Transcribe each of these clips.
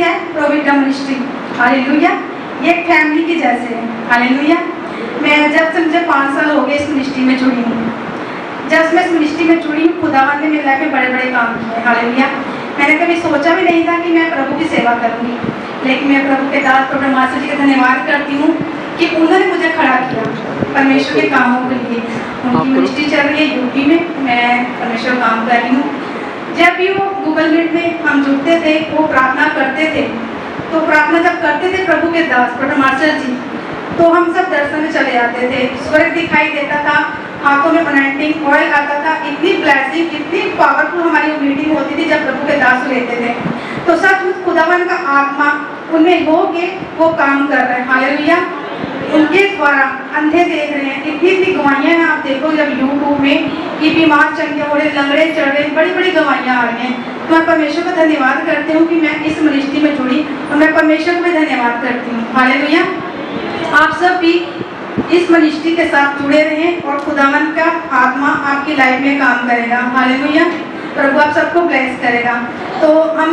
है प्रोविटा ministry. Hallelujah. ये एक फैमिली की जैसे है। हालेलुया। मैं जब से मुझे 5 साल हो गए इस मिनिस्ट्री में जुड़ी हूँ। जब मैं इस मिनिस्ट्री में जुड़ी हूँ, खुदावन ने मेरी लाइफ में बड़े बड़े काम किए। हालेलुया। मैंने कभी सोचा भी नहीं था कि मैं प्रभु की सेवा करूँगी, लेकिन मैं प्रभु के दास प्रभु मास्टर जी का धन्यवाद करती हूँ कि उन्होंने मुझे खड़ा किया परमेश्वर के कामों के लिए। उनकी मिनिस्ट्री चल रही है यूपी में, मैं परमेश्वर काम कर रही हूँ। जब भी वो गूगल मीट में हम जुड़ते थे, वो प्रार्थना करते थे, तो प्रार्थना जब करते थे प्रभु के दास प्रभु मास्टर जी, तो हम सब दर्शन में चले जाते थे। स्वर्ग दिखाई देता था, हाथों में अनॉइंटिंग ऑयल आता था। इतनी ब्लेसिंग, इतनी पावरफुल हमारी मीटिंग होती थी जब प्रभु के दास लेते थे। तो सचमुच खुदावन का आत्मा उनमें हो के वो काम कर रहे हैं। हालेलुया। उनके द्वारा अंधे देख रहे हैं। इतनी इतनी गवाहियाँ हैं, आप देखो जब यूट्यूब में कि बीमार चंगे हो रहे, लंगड़े चढ़ रहे, बड़ी बड़ी गवाहियाँ आ रही हैं। तो मैं परमेश्वर का धन्यवाद करती हूँ कि मैं इस मिनिस्ट्री में जुड़ी, और मैं परमेश्वर को भी धन्यवाद करती हूँ। हालेलुया। आप सब भी इस मिनिस्ट्री के साथ जुड़े रहें और खुदावन का आत्मा आपकी लाइफ में काम करेगा। हालेलुया। प्रभु आप सबको ब्लेस करेगा। तो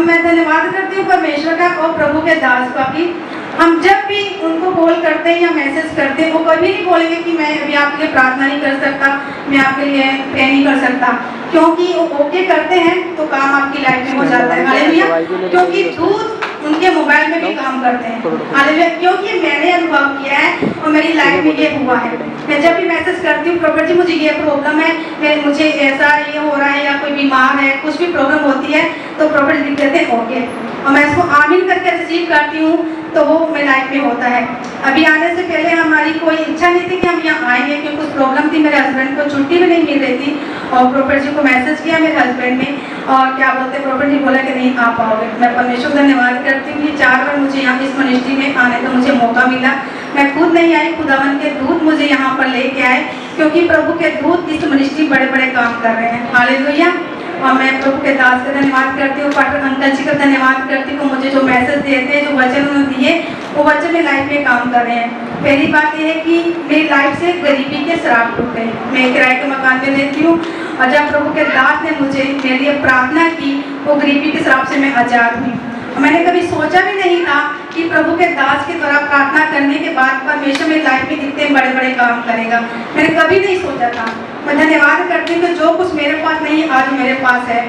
मैं धन्यवाद करती हूँ परमेश्वर का और प्रभु के दास का कि हम जब भी उनको कॉल करते हैं या मैसेज करते हैं, वो कभी नहीं बोलेंगे कि मैं अभी आपके लिए प्रार्थना नहीं कर सकता, मैं आपके लिए प्रे नहीं कर सकता, क्योंकि वो ओके करते हैं तो काम आपकी लाइफ में हो जाता है। हालेलुया। क्योंकि दूध उनके मोबाइल में भी काम करते हैं। हालेलुया। क्योंकि मैंने अनुभव किया है और मेरी लाइफ में ये हुआ है। मैं जब भी मैसेज करती हूँ प्रॉपर जी मुझे ये प्रॉब्लम है, मुझे ऐसा ये हो रहा है, या कोई बीमार है, कुछ भी प्रॉब्लम होती है, तो प्रॉपर लिख देते हैं ओके, और मैं इसको आमीन करके रिसीव करती हूँ, तो वो मेरी लाइफ में होता है। अभी आने से पहले हमारी कोई इच्छा नहीं थी कि हम यहाँ आएंगे, क्योंकि कुछ प्रॉब्लम थी, मेरे हस्बैंड को छुट्टी भी नहीं मिल रही थी, और प्रॉपर जी को मैसेज किया मेरे हस्बैंड ने, और क्या बोलते प्रॉपर जी बोला कि नहीं आ पाओगे। मैं परमेश्वर का धन्यवाद करती हूँ कि 4 बार मुझे यहाँ इस मिनिस्ट्री में आने का मुझे मौका मिला। मैं खुद नहीं आई, खुदावन के दूत मुझे यहाँ पर लेके आए, क्योंकि प्रभु के दूत इस मिनिस्ट्री बड़े बड़े काम कर रहे हैं। हालेलुया। और मैं प्रभु के दास का धन्यवाद करती हूँ, पास्टर अंकल जी का धन्यवाद करती हूँ, मुझे जो मैसेज देते हैं, जो वचन उन्होंने दिए, वो वचन मेरी लाइफ में काम कर रहे हैं। पहली बात ये है कि मेरी लाइफ से गरीबी के श्राप टूट गए। मैं किराए के मकान में रहती हूँ, और जब प्रभु के दास ने मुझे मेरे लिए प्रार्थना की, वो गरीबी के श्राप से मैं आज़ाद हुई। मैंने कभी सोचा भी नहीं था कि प्रभु के दास के द्वारा प्रार्थना करने के बाद परमेश्वर मेरी लाइफ में इतने बड़े बड़े काम करेगा। मैंने कभी नहीं सोचा था। मैं धन्यवाद करती हूँ कि जो कुछ मेरे पास नहीं आज मेरे पास है।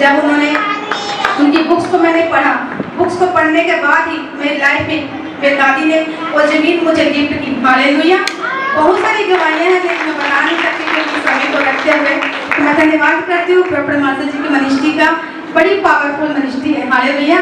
जब उन्होंने उनकी बुक्स को मैंने पढ़ा, बुक्स को पढ़ने के बाद ही मेरी लाइफ में मेरी दादी ने वो जमीन मुझे गिफ्ट की। हालेलुया। बहुत सारी गवाहियाँ हैं, लेकिन मैं बता नहीं सकती क्योंकि समय को रखते हुए। तो मैं धन्यवाद करती हूँ प्रभु मास्टर जी की मिनिस्ट्री का। बड़ी पावरफुल मिनिस्ट्री है। हालेलुया।